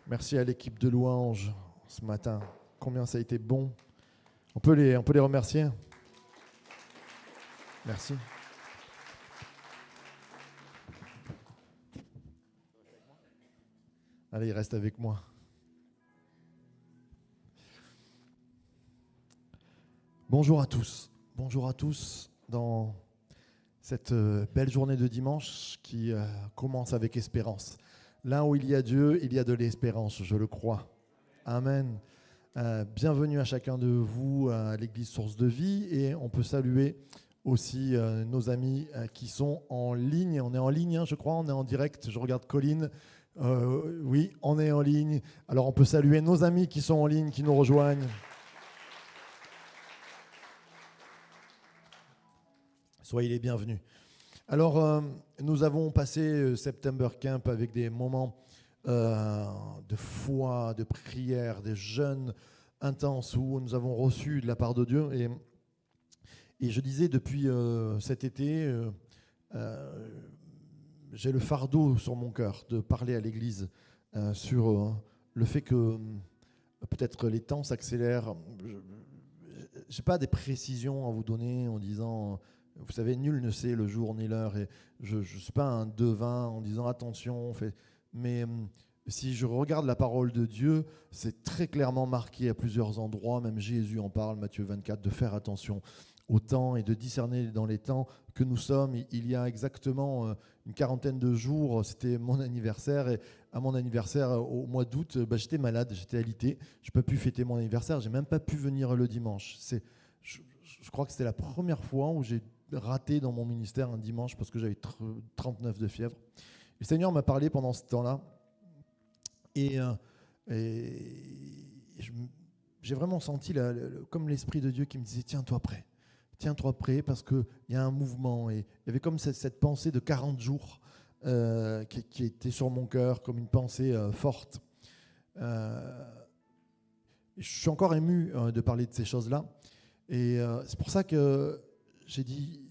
Merci à l'équipe de louanges ce matin. Combien ça a été bon. On peut les remercier. Merci. Allez, il reste avec moi. Bonjour à tous. Bonjour à tous dans cette belle journée de dimanche qui commence avec espérance. Là où il y a Dieu, il y a de l'espérance, je le crois. Amen. Bienvenue à chacun de vous à l'Église Source de Vie et on peut saluer aussi nos amis qui sont en ligne. On est en ligne, je crois, on est en direct. Je regarde Colline. Oui, on est en ligne. Alors on peut saluer nos amis qui sont en ligne, qui nous rejoignent. Soyez les bienvenus. Alors, nous avons passé September Camp avec des moments de foi, de prière, des jeûnes intenses où nous avons reçu de la part de Dieu. Et je disais, depuis cet été, j'ai le fardeau sur mon cœur de parler à l'Église sur le fait que peut-être les temps s'accélèrent. Je n'ai pas des précisions à vous donner en disant... Vous savez, nul ne sait le jour ni l'heure. Et je ne suis pas un devin en disant attention. Mais si je regarde la parole de Dieu, c'est très clairement marqué à plusieurs endroits. Même Jésus en parle, Matthieu 24, de faire attention au temps et de discerner dans les temps que nous sommes. Il y a exactement une quarantaine de jours, c'était mon anniversaire. Et à mon anniversaire, au mois d'août, j'étais malade, j'étais alité. Je n'ai pas pu fêter mon anniversaire. Je n'ai même pas pu venir le dimanche. Je crois que c'était la première fois où j'ai raté dans mon ministère un dimanche parce que j'avais 39 de fièvre. Le Seigneur m'a parlé pendant ce temps-là et j'ai vraiment senti comme l'Esprit de Dieu qui me disait tiens-toi prêt parce qu'il y a un mouvement. Et il y avait comme cette pensée de 40 jours qui était sur mon cœur, comme une pensée forte. Je suis encore ému de parler de ces choses-là. Et c'est pour ça que j'ai dit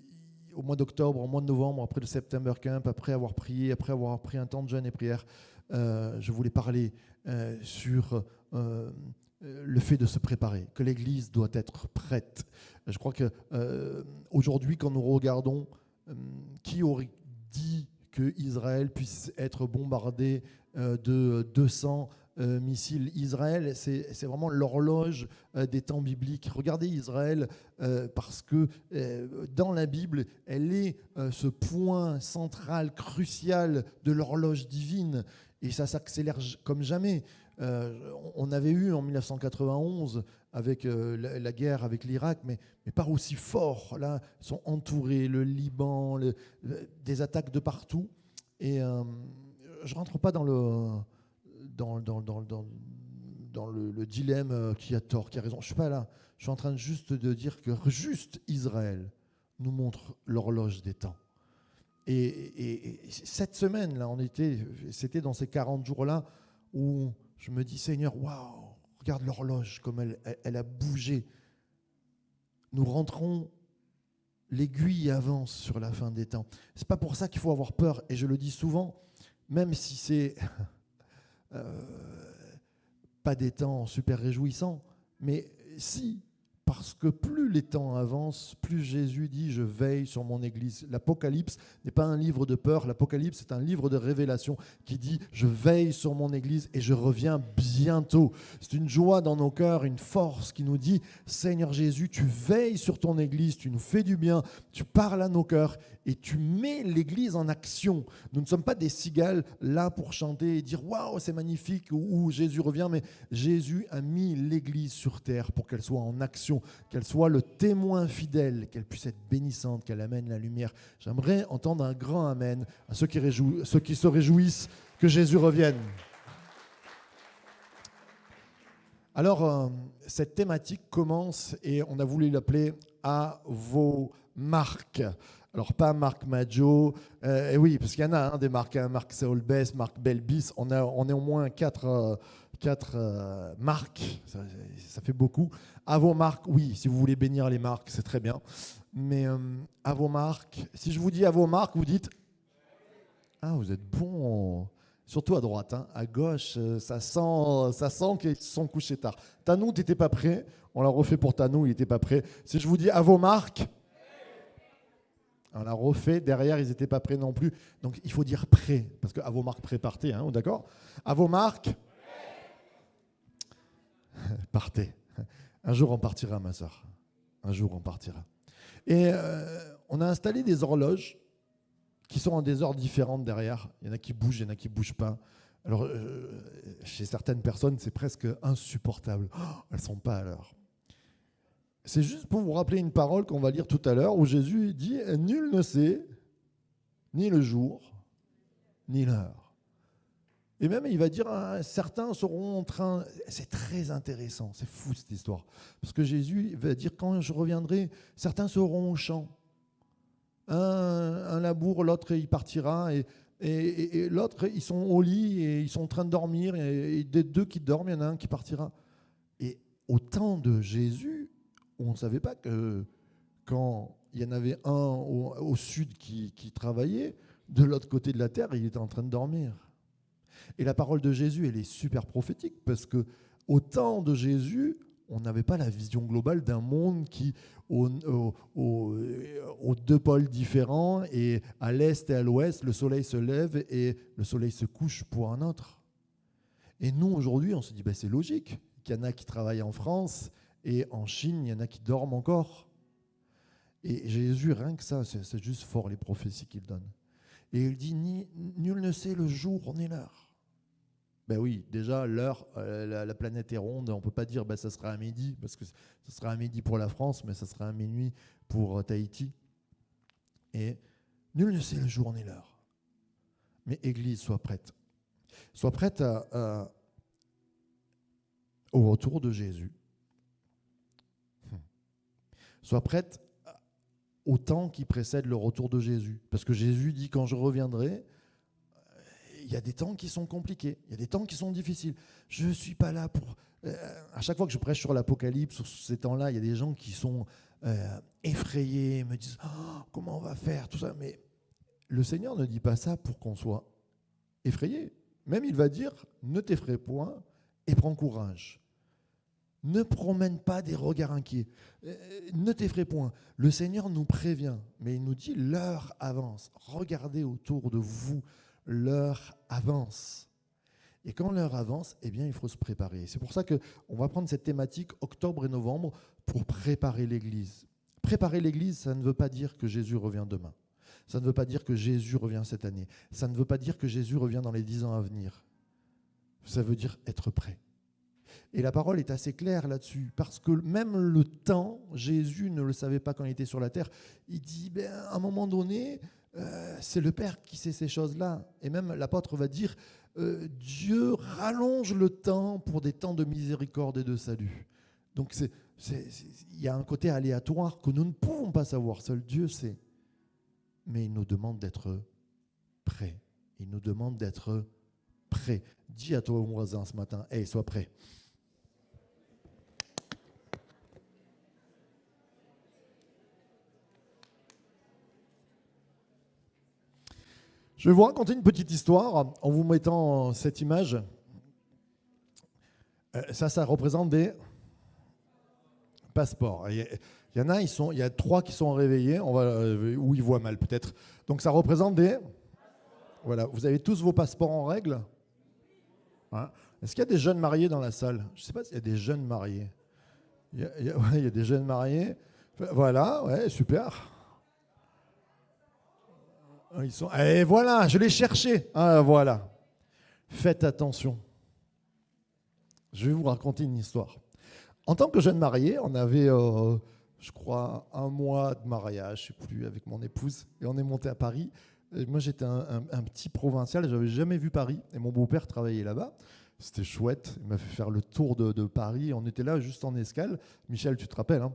au mois d'octobre, au mois de novembre, après le September Camp, après avoir prié, après avoir pris un temps de jeûne et prière, je voulais parler sur le fait de se préparer, que l'Église doit être prête. Je crois qu'aujourd'hui, quand nous regardons, qui aurait dit que Israël puisse être bombardé de 200 missiles. Israël, c'est vraiment l'horloge des temps bibliques. Regardez Israël parce que dans la Bible, elle est ce point central, crucial de l'horloge divine et ça s'accélère comme jamais. On avait eu en 1991 avec la guerre avec l'Irak, mais pas aussi fort. Là, ils sont entourés, le Liban, des attaques de partout. Et je ne rentre pas dans le dilemme qui a tort, qui a raison. Je ne suis pas là. Je suis en train juste de dire que juste Israël nous montre l'horloge des temps. Et cette semaine-là, c'était dans ces 40 jours-là où je me dis, Seigneur, waouh, regarde l'horloge, comme elle a bougé. Nous rentrons, l'aiguille avance sur la fin des temps. Ce n'est pas pour ça qu'il faut avoir peur. Et je le dis souvent, même si c'est... pas des temps super réjouissants, mais si, parce que plus les temps avancent, plus Jésus dit « je veille sur mon Église ». L'Apocalypse n'est pas un livre de peur, l'Apocalypse est un livre de révélation qui dit « je veille sur mon Église et je reviens bientôt ». C'est une joie dans nos cœurs, une force qui nous dit « Seigneur Jésus, tu veilles sur ton Église, tu nous fais du bien, tu parles à nos cœurs et tu mets l'Église en action ». Nous ne sommes pas des cigales là pour chanter et dire « waouh, c'est magnifique » ou « Jésus revient », mais Jésus a mis l'Église sur terre pour qu'elle soit en action, qu'elle soit le témoin fidèle, qu'elle puisse être bénissante, qu'elle amène la lumière. J'aimerais entendre un grand amen à ceux qui se réjouissent que Jésus revienne. Alors, cette thématique commence et on a voulu l'appeler « À vos marques ». Alors, pas Marc Maggio, et oui, parce qu'il y en a des marques, Marc Seolbès, Marc Belbis, on est au moins quatre marques, ça fait beaucoup. À vos marques, oui, si vous voulez bénir les marques, c'est très bien. Mais à vos marques, si je vous dis à vos marques, vous dites « Ah, vous êtes bon !» Surtout à droite, hein. À gauche, ça sent qu'ils se sont couchés tard. Tanou, tu n'étais pas prêt. On l'a refait pour Tanou, il n'était pas prêt. Si je vous dis à vos marques, on l'a refait. Derrière, ils n'étaient pas prêts non plus. Donc il faut dire prêt, parce que à vos marques, prêt, partez. Hein, d'accord? À vos marques, partez. Un jour, on partira, ma soeur. Un jour, on partira. Et on a installé des horloges qui sont en des heures différentes derrière. Il y en a qui bougent, il y en a qui ne bougent pas. Alors, chez certaines personnes, c'est presque insupportable. Oh, elles ne sont pas à l'heure. C'est juste pour vous rappeler une parole qu'on va lire tout à l'heure, où Jésus dit « Nul ne sait ni le jour, ni l'heure ». Et même, il va dire « Certains seront en train… » C'est très intéressant, c'est fou cette histoire. Parce que Jésus va dire « Quand je reviendrai, certains seront au champ. Un laboure, l'autre il partira, et l'autre ils sont au lit et ils sont en train de dormir, et des deux qui dorment, il y en a un qui partira. » Et au temps de Jésus, on ne savait pas que quand il y en avait un au sud qui travaillait, de l'autre côté de la terre, il était en train de dormir. Et la parole de Jésus, elle est super prophétique, parce que au temps de Jésus, on n'avait pas la vision globale d'un monde qui, aux deux pôles différents, et à l'est et à l'ouest, le soleil se lève et le soleil se couche pour un autre. Et nous, aujourd'hui, on se dit, c'est logique qu'il y en a qui travaillent en France, et en Chine, il y en a qui dorment encore. Et Jésus, rien que ça, c'est juste fort les prophéties qu'il donne. Et il dit, nul ne sait le jour ni l'heure. Ben oui, déjà, l'heure, la planète est ronde, on ne peut pas dire ça sera à midi, parce que ce sera à midi pour la France, mais ça sera à minuit pour Tahiti. Et nul ne sait le jour ni l'heure. Mais Église, sois prête. Sois prête au retour de Jésus. Sois prête au temps qui précède le retour de Jésus. Parce que Jésus dit, quand je reviendrai, il y a des temps qui sont compliqués, il y a des temps qui sont difficiles. Je ne suis pas là pour… à chaque fois que je prêche sur l'Apocalypse, sur ces temps-là, il y a des gens qui sont effrayés, me disent comment on va faire, tout ça. Mais le Seigneur ne dit pas ça pour qu'on soit effrayé. Même il va dire, ne t'effraie point et prends courage. Ne promène pas des regards inquiets. Ne t'effraie point. Le Seigneur nous prévient, mais il nous dit l'heure avance. Regardez autour de vous, l'heure avance. Et quand l'heure avance, eh bien, il faut se préparer. C'est pour ça qu'on va prendre cette thématique octobre et novembre pour préparer l'Église. Préparer l'Église, ça ne veut pas dire que Jésus revient demain. Ça ne veut pas dire que Jésus revient cette année. Ça ne veut pas dire que Jésus revient dans les 10 ans à venir. Ça veut dire être prêt. Et la parole est assez claire là-dessus, parce que même le temps, Jésus ne le savait pas quand il était sur la terre. Il dit, à un moment donné, c'est le Père qui sait ces choses-là. Et même l'apôtre va dire, Dieu rallonge le temps pour des temps de miséricorde et de salut. Donc il y a un côté aléatoire que nous ne pouvons pas savoir, seul Dieu sait. Mais il nous demande d'être prêts. Il nous demande d'être prêts. Dis à toi, voisin, ce matin, hey, sois prêt. Je vais vous raconter une petite histoire en vous mettant cette image. Ça représente des passeports. Il y en a, il y a 3 qui sont réveillés, ou ils voient mal peut-être. Donc ça représente des… Voilà, vous avez tous vos passeports en règle, hein? Est-ce qu'il y a des jeunes mariés dans la salle? Je ne sais pas s'il y a des jeunes mariés. Il y a des jeunes mariés. Voilà, ouais, super. Et voilà, je l'ai cherché. Ah, voilà. Faites attention. Je vais vous raconter une histoire. En tant que jeune marié, on avait, je crois, 1 mois de mariage, je ne sais plus, avec mon épouse. Et on est monté à Paris. Et moi, j'étais un petit provincial, je n'avais jamais vu Paris. Et mon beau-père travaillait là-bas. C'était chouette. Il m'a fait faire le tour de Paris. On était là juste en escale. Michel, tu te rappelles, hein?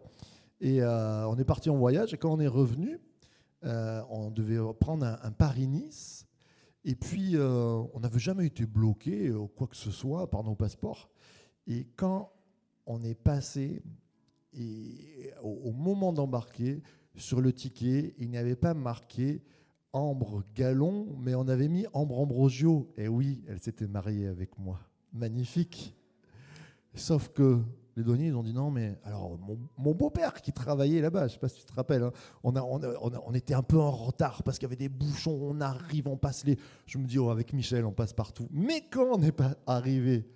Et on est parti en voyage. Et quand on est revenu, on devait prendre un Paris-Nice. Et puis, on n'avait jamais été bloqué, quoi que ce soit, par nos passeports. Et quand on est passé, et au moment d'embarquer, sur le ticket, il n'y avait pas marqué Ambre Gallon, mais on avait mis Ambre Ambrosio. Et oui, elle s'était mariée avec moi. Magnifique. Sauf que les douaniers, ils ont dit non, mais alors mon beau-père qui travaillait là-bas, je ne sais pas si tu te rappelles, hein, on était un peu en retard parce qu'il y avait des bouchons, on arrive, on passe les... Je me dis, oh, avec Michel, on passe partout. Mais quand on n'est pas arrivé,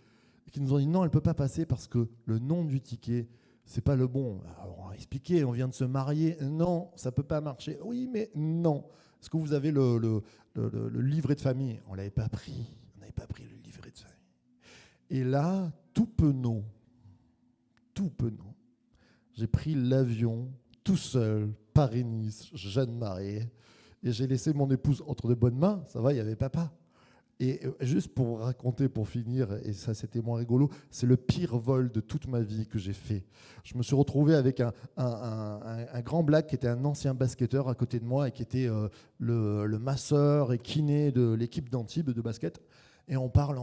ils nous ont dit non, elle ne peut pas passer parce que le nom du ticket, c'est pas le bon. Alors on a expliqué, on vient de se marier, non, ça ne peut pas marcher. Oui, mais non. Est-ce que vous avez le livret de famille? On ne l'avait pas pris, on n'avait pas pris le livret de famille. Et là, tout penaud, j'ai pris l'avion tout seul, Paris-Nice, jeune marié, et j'ai laissé mon épouse entre de bonnes mains, ça va, il n'y avait papa. Et juste pour raconter, pour finir, et ça c'était moins rigolo, c'est le pire vol de toute ma vie que j'ai fait. Je me suis retrouvé avec un grand black qui était un ancien basketteur à côté de moi et qui était le masseur et kiné de l'équipe d'Antibes de basket. Et on parle.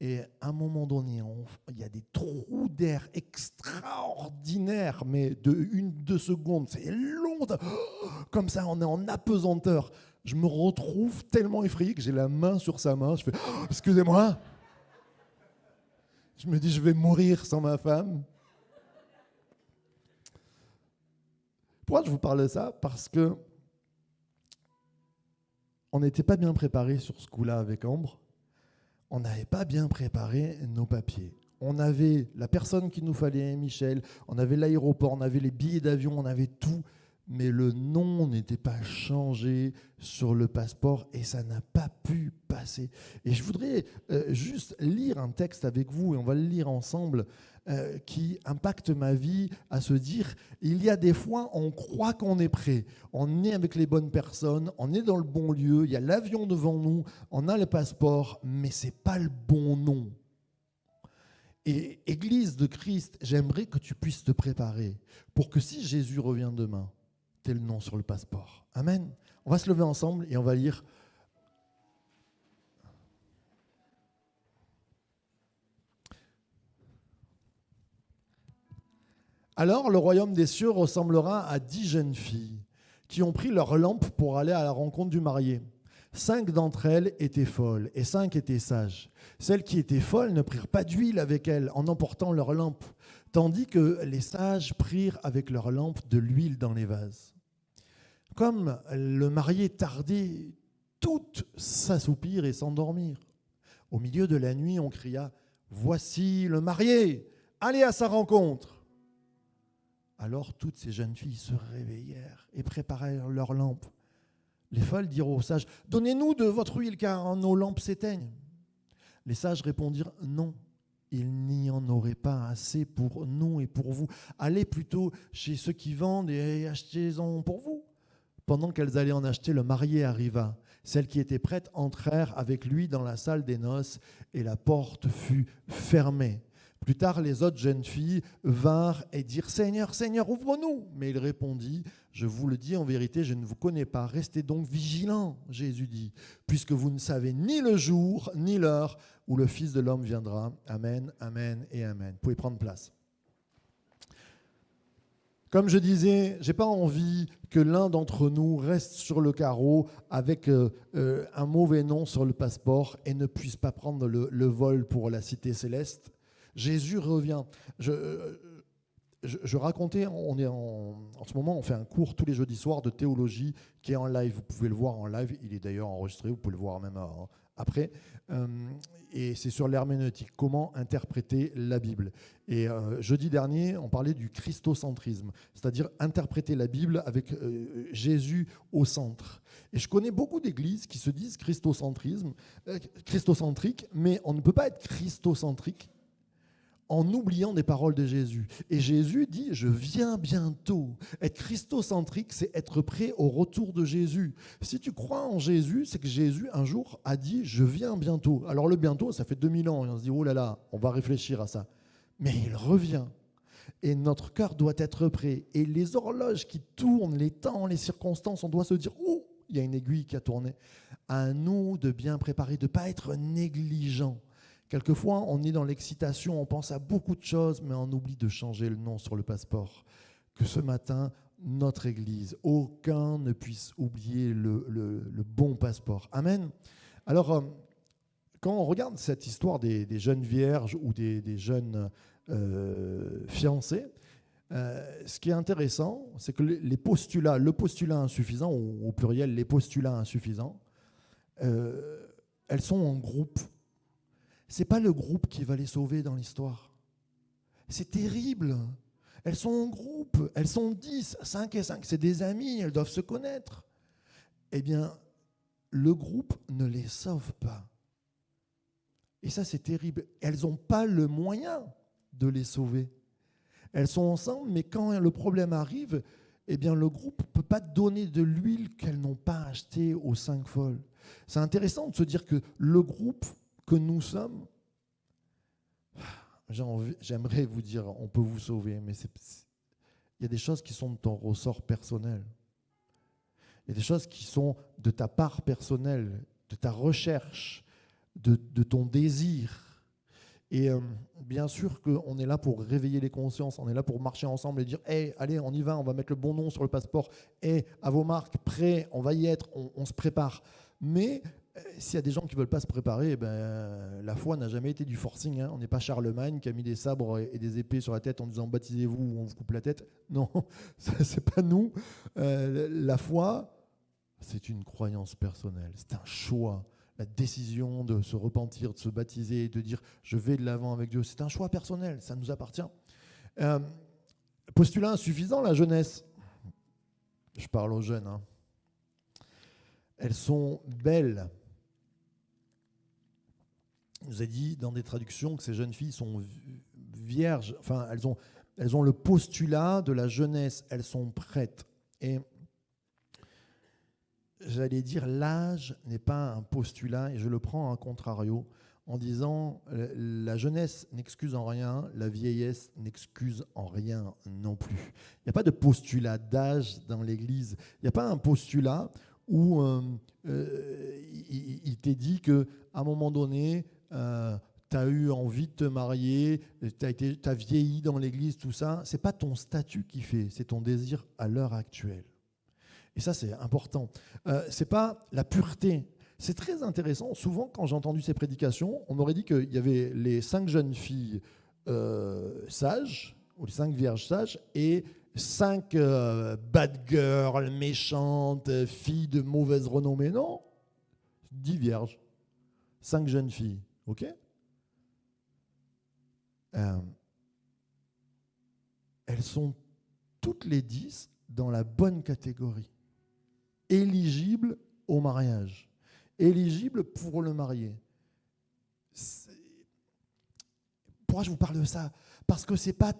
Et à un moment donné, il y a des trous d'air extraordinaires, mais de 1-2 secondes, c'est long, comme ça, on est en apesanteur. Je me retrouve tellement effrayé que j'ai la main sur sa main, je fais « Excusez-moi !» Je me dis « Je vais mourir sans ma femme !» Pourquoi je vous parle de ça? Parce que on n'était pas bien préparé sur ce coup-là avec Ambre. On n'avait pas bien préparé nos papiers. On avait la personne qu'il nous fallait, Michel, on avait l'aéroport, on avait les billets d'avion, on avait tout, mais le nom n'était pas changé sur le passeport et ça n'a pas pu passer. Et je voudrais juste lire un texte avec vous, et on va le lire ensemble, qui impacte ma vie, à se dire, il y a des fois, on croit qu'on est prêt, on est avec les bonnes personnes, on est dans le bon lieu, il y a l'avion devant nous, on a le passeport, mais ce n'est pas le bon nom. Et Église de Christ, j'aimerais que tu puisses te préparer pour que si Jésus revient demain, tu aies le nom sur le passeport. Amen. On va se lever ensemble et on va lire. Alors le royaume des cieux ressemblera à 10 jeunes filles qui ont pris leur lampe pour aller à la rencontre du marié. 5 d'entre elles étaient folles et 5 étaient sages. Celles qui étaient folles ne prirent pas d'huile avec elles en emportant leur lampe, tandis que les sages prirent avec leur lampe de l'huile dans les vases. Comme le marié tardait, toutes s'assoupirent et s'endormirent. Au milieu de la nuit, on cria « Voici le marié, allez à sa rencontre !» Alors toutes ces jeunes filles se réveillèrent et préparèrent leurs lampes. Les folles dirent aux sages « Donnez-nous de votre huile, car nos lampes s'éteignent. » Les sages répondirent « Non, il n'y en aurait pas assez pour nous et pour vous. Allez plutôt chez ceux qui vendent et achetez-en pour vous. » Pendant qu'elles allaient en acheter, le marié arriva. Celles qui étaient prêtes entrèrent avec lui dans la salle des noces et la porte fut fermée. Plus tard, les autres jeunes filles vinrent et dirent « Seigneur, Seigneur, ouvre-nous » Mais il répondit « Je vous le dis en vérité, je ne vous connais pas. Restez donc vigilants, Jésus dit, puisque vous ne savez ni le jour ni l'heure où le Fils de l'homme viendra. Amen, amen et amen. » Vous pouvez prendre place. Comme je disais, je n'ai pas envie que l'un d'entre nous reste sur le carreau avec un mauvais nom sur le passeport et ne puisse pas prendre le vol pour la cité céleste. Jésus revient. Je racontais, en ce moment, on fait un cours tous les jeudis soirs de théologie qui est en live. Vous pouvez le voir en live. Il est d'ailleurs enregistré. Vous pouvez le voir même après. Et c'est sur l'herméneutique. Comment interpréter la Bible. Et jeudi dernier, on parlait du christocentrisme, c'est-à-dire interpréter la Bible avec Jésus au centre. Et je connais beaucoup d'églises qui se disent christocentriques, mais on ne peut pas être christocentrique en oubliant des paroles de Jésus. Et Jésus dit « Je viens bientôt ». Être christocentrique, c'est être prêt au retour de Jésus. Si tu crois en Jésus, c'est que Jésus, un jour, a dit « Je viens bientôt ». Alors le bientôt, ça fait 2000 ans. Et on se dit « Oh là là, on va réfléchir à ça ». Mais il revient. Et notre cœur doit être prêt. Et les horloges qui tournent, les temps, les circonstances, on doit se dire « Oh, il y a une aiguille qui a tourné ». À nous de bien préparer, de ne pas être négligent. Quelquefois, on est dans l'excitation, on pense à beaucoup de choses, mais on oublie de changer le nom sur le passeport. Que ce matin, notre Église. Aucun ne puisse oublier le bon passeport. Amen. Alors, quand on regarde cette histoire des jeunes vierges ou des jeunes fiancés, ce qui est intéressant, c'est que le postulat insuffisant, ou au pluriel, les postulats insuffisants, elles sont en groupe. Ce n'est pas le groupe qui va les sauver dans l'histoire. C'est terrible. Elles sont en groupe, elles sont 10, 5 et 5, c'est des amis, elles doivent se connaître. Eh bien, le groupe ne les sauve pas. Et ça, c'est terrible. Elles n'ont pas le moyen de les sauver. Elles sont ensemble, mais quand le problème arrive, eh bien, le groupe ne peut pas donner de l'huile qu'elles n'ont pas achetée aux 5 folles. C'est intéressant de se dire que le groupe que nous sommes, j'aimerais vous dire, on peut vous sauver, mais il y a des choses qui sont de ton ressort personnel. Il y a des choses qui sont de ta part personnelle, de ta recherche, de ton désir. Et bien sûr qu'on est là pour réveiller les consciences, on est là pour marcher ensemble et dire hey, allez, on y va, on va mettre le bon nom sur le passeport. Hey, à vos marques, prêts, on va y être, on se prépare. Mais s'il y a des gens qui ne veulent pas se préparer, la foi n'a jamais été du forcing. Hein. On n'est pas Charlemagne qui a mis des sabres et des épées sur la tête en disant baptisez-vous ou on vous coupe la tête. Non, ce n'est pas nous. La foi, c'est une croyance personnelle, c'est un choix. La décision de se repentir, de se baptiser, de dire je vais de l'avant avec Dieu, c'est un choix personnel, ça nous appartient. Postulat insuffisant, la jeunesse. Je parle aux jeunes. Hein. Elles sont belles. Il nous a dit dans des traductions que ces jeunes filles sont vierges. Enfin, elles ont le postulat de la jeunesse. Elles sont prêtes. Et j'allais dire, l'âge n'est pas un postulat, et je le prends à contrario, en disant la jeunesse n'excuse en rien, la vieillesse n'excuse en rien non plus. Il n'y a pas de postulat d'âge dans l'Église. Il n'y a pas un postulat où il t'est dit qu'à un moment donné, tu as eu envie de te marier, tu as vieilli dans l'Église, tout ça. Ce n'est pas ton statut qui fait, c'est ton désir à l'heure actuelle. Et ça, c'est important. Ce n'est pas la pureté. C'est très intéressant. Souvent, quand j'ai entendu ces prédications, on m'aurait dit qu'il y avait les 5 jeunes filles sages, ou les 5 vierges sages, et 5 bad girls, méchantes, filles de mauvaise renommée. Non, 10 vierges, 5 jeunes filles. OK ? Elles sont toutes les 10 dans la bonne catégorie. Éligibles au mariage. Éligibles pour le marier. Pourquoi je vous parle de ça ? Parce que ce n'est pas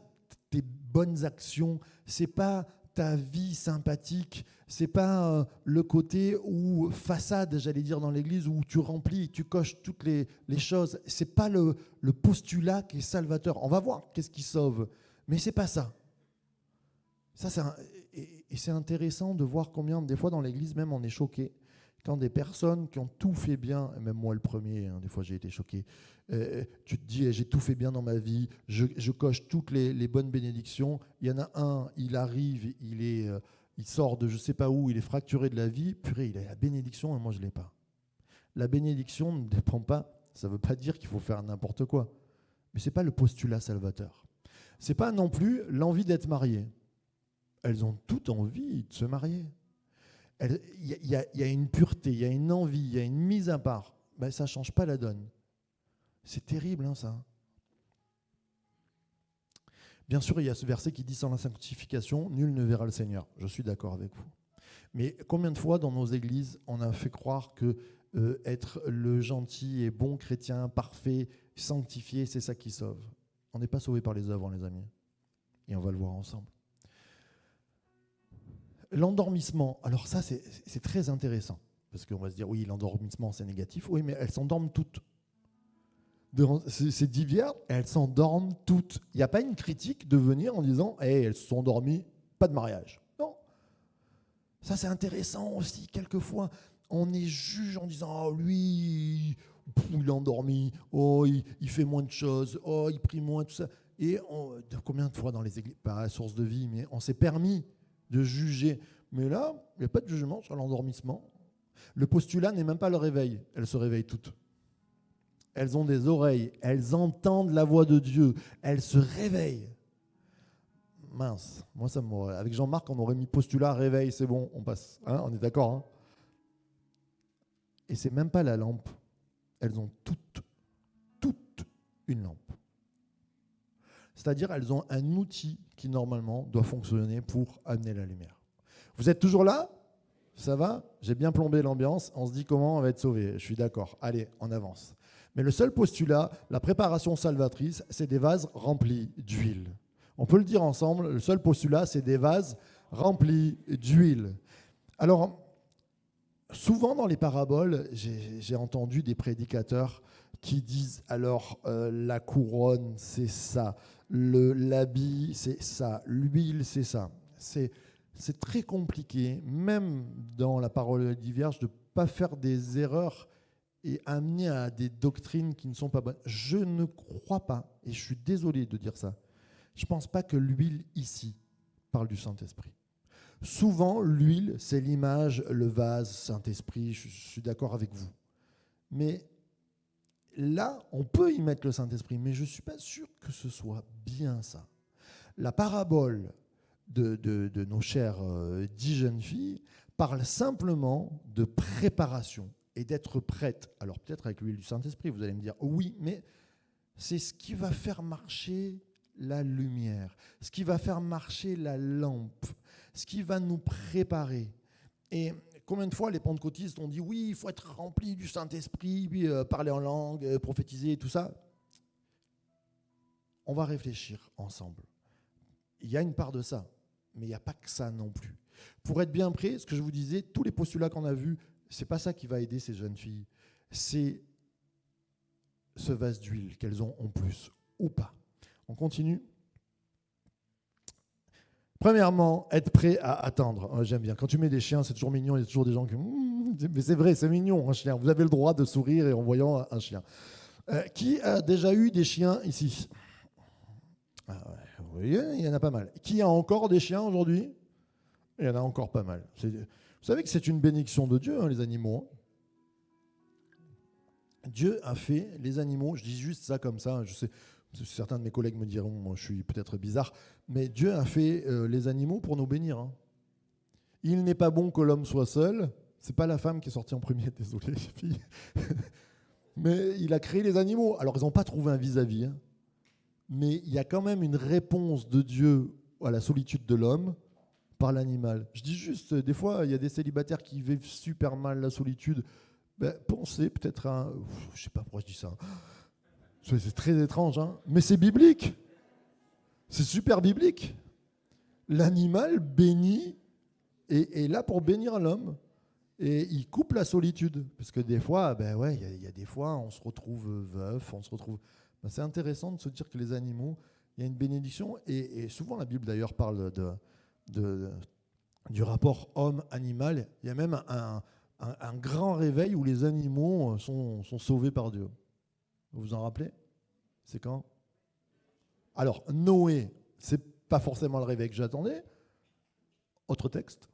tes bonnes actions, ce n'est pas ta vie sympathique, ce n'est pas le côté où façade, j'allais dire, dans l'église, où tu remplis, tu coches toutes les choses. Ce n'est pas le postulat qui est salvateur. On va voir qu'est-ce qui sauve, mais ce n'est pas ça. Ça, et c'est intéressant de voir combien, des fois dans l'église, même on est choqué, quand des personnes qui ont tout fait bien, et même moi le premier, hein, des fois j'ai été choqué, tu te dis j'ai tout fait bien dans ma vie, je coche toutes les bonnes bénédictions, il y en a un, il arrive, il sort de je ne sais pas où, il est fracturé de la vie, purée, il a la bénédiction et moi je ne l'ai pas. La bénédiction ne dépend pas, ça ne veut pas dire qu'il faut faire n'importe quoi, mais ce n'est pas le postulat salvateur. Ce n'est pas non plus l'envie d'être marié. Elles ont toutes envie de se marier. Il y a une pureté, il y a une envie, il y a une mise à part. Ben, ça ne change pas la donne. C'est terrible, hein, ça. Bien sûr, il y a ce verset qui dit « Sans la sanctification, nul ne verra le Seigneur ». Je suis d'accord avec vous. Mais combien de fois dans nos églises, on a fait croire que être le gentil et bon chrétien, parfait, sanctifié, c'est ça qui sauve. On n'est pas sauvé par les œuvres, les amis. Et on va le voir ensemble. L'endormissement, alors ça c'est très intéressant, parce qu'on va se dire oui, l'endormissement c'est négatif, oui, mais elles s'endorment toutes. Ces 10 vierges, elles s'endorment toutes. Il n'y a pas une critique de venir en disant hey, elles se sont endormies, pas de mariage. Non. Ça c'est intéressant aussi, quelquefois on est juge en disant oh lui, il est endormi, oh il fait moins de choses, oh il prie moins, tout ça. Et combien de fois dans les églises, pas à source de vie, mais on s'est permis de juger. Mais là, il n'y a pas de jugement sur l'endormissement. Le postulat n'est même pas le réveil. Elles se réveillent toutes. Elles ont des oreilles. Elles entendent la voix de Dieu. Elles se réveillent. Mince. Moi, ça m'aurait... Avec Jean-Marc, on aurait mis postulat, réveil, c'est bon, on passe. Hein, on est d'accord, hein? Et c'est même pas la lampe. Elles ont toutes une lampe. C'est-à-dire, elles ont un outil qui, normalement, doit fonctionner pour amener la lumière. Vous êtes toujours là? Ça va? J'ai bien plombé l'ambiance. On se dit comment on va être sauvé. Je suis d'accord. Allez, on avance. Mais le seul postulat, la préparation salvatrice, c'est des vases remplis d'huile. On peut le dire ensemble, le seul postulat, c'est des vases remplis d'huile. Alors, souvent dans les paraboles, j'ai entendu des prédicateurs qui disent, alors, la couronne, c'est ça, l'habit, c'est ça, l'huile, c'est ça. C'est très compliqué, même dans la parole des Vierges, de ne pas faire des erreurs et amener à des doctrines qui ne sont pas bonnes. Je ne crois pas, et je suis désolé de dire ça, je ne pense pas que l'huile ici parle du Saint-Esprit. Souvent, l'huile, c'est l'image, le vase, Saint-Esprit, je suis d'accord avec vous. Mais là, on peut y mettre le Saint-Esprit, mais je ne suis pas sûr que ce soit bien ça. La parabole de nos chères 10 jeunes filles parle simplement de préparation et d'être prête. Alors peut-être avec l'huile du Saint-Esprit, vous allez me dire oui, mais c'est ce qui va faire marcher la lumière, ce qui va faire marcher la lampe, ce qui va nous préparer. Et combien de fois les pentecôtistes ont dit oui, il faut être rempli du Saint-Esprit, puis parler en langue, prophétiser, tout ça. On va réfléchir ensemble. Il y a une part de ça, mais il n'y a pas que ça non plus. Pour être bien prêt, ce que je vous disais, tous les postulats qu'on a vus, c'est pas ça qui va aider ces jeunes filles. C'est ce vase d'huile qu'elles ont en plus, ou pas. On continue. Premièrement, être prêt à attendre. J'aime bien. Quand tu mets des chiens, c'est toujours mignon. Il y a toujours des gens qui... mais c'est vrai, c'est mignon, un chien. Vous avez le droit de sourire en voyant un chien. Qui a déjà eu des chiens ici? Ah ouais, vous voyez, il y en a pas mal. Qui a encore des chiens aujourd'hui? Il y en a encore pas mal. Vous savez que c'est une bénédiction de Dieu, hein, les animaux. Dieu a fait les animaux, je dis juste ça comme ça, je sais, certains de mes collègues me diront, moi je suis peut-être bizarre, mais Dieu a fait les animaux pour nous bénir. Hein. Il n'est pas bon que l'homme soit seul, c'est pas la femme qui est sortie en premier, désolé les filles, mais il a créé les animaux. Alors ils n'ont pas trouvé un vis-à-vis, hein, mais il y a quand même une réponse de Dieu à la solitude de l'homme par l'animal. Je dis juste, des fois, il y a des célibataires qui vivent super mal la solitude. Ben, pensez peut-être à un... Je ne sais pas pourquoi je dis ça. C'est très étrange, hein, mais c'est biblique. C'est super biblique. L'animal bénit et est là pour bénir l'homme. Et il coupe la solitude. Parce que des fois, ben ouais, il y a des fois, on se retrouve veuf, on se retrouve... Ben, c'est intéressant de se dire que les animaux, il y a une bénédiction. Et souvent, la Bible, d'ailleurs, parle du rapport homme-animal. Il y a même un grand réveil où les animaux sont sauvés par Dieu. Vous vous en rappelez? C'est quand? Alors, Noé, c'est pas forcément le réveil que j'attendais. Autre texte.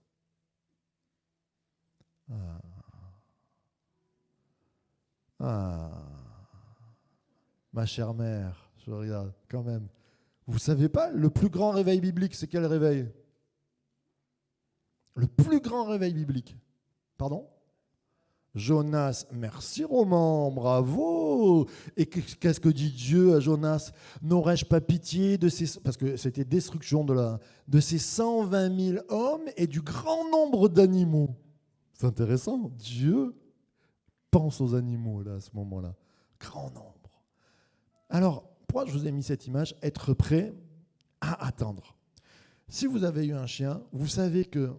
Ma chère mère, je regarde quand même. Vous savez pas, le plus grand réveil biblique, c'est quel réveil? Le plus grand réveil biblique. Pardon? Jonas, merci Roman, bravo. Et qu'est-ce que dit Dieu à Jonas? N'aurais-je pas pitié de ces... Parce que c'était destruction de ces 120 000 hommes et du grand nombre d'animaux. C'est intéressant. Dieu pense aux animaux là, à ce moment-là. Grand nombre. Alors, pourquoi je vous ai mis cette image? Être prêt à attendre. Si vous avez eu un chien, vous savez que...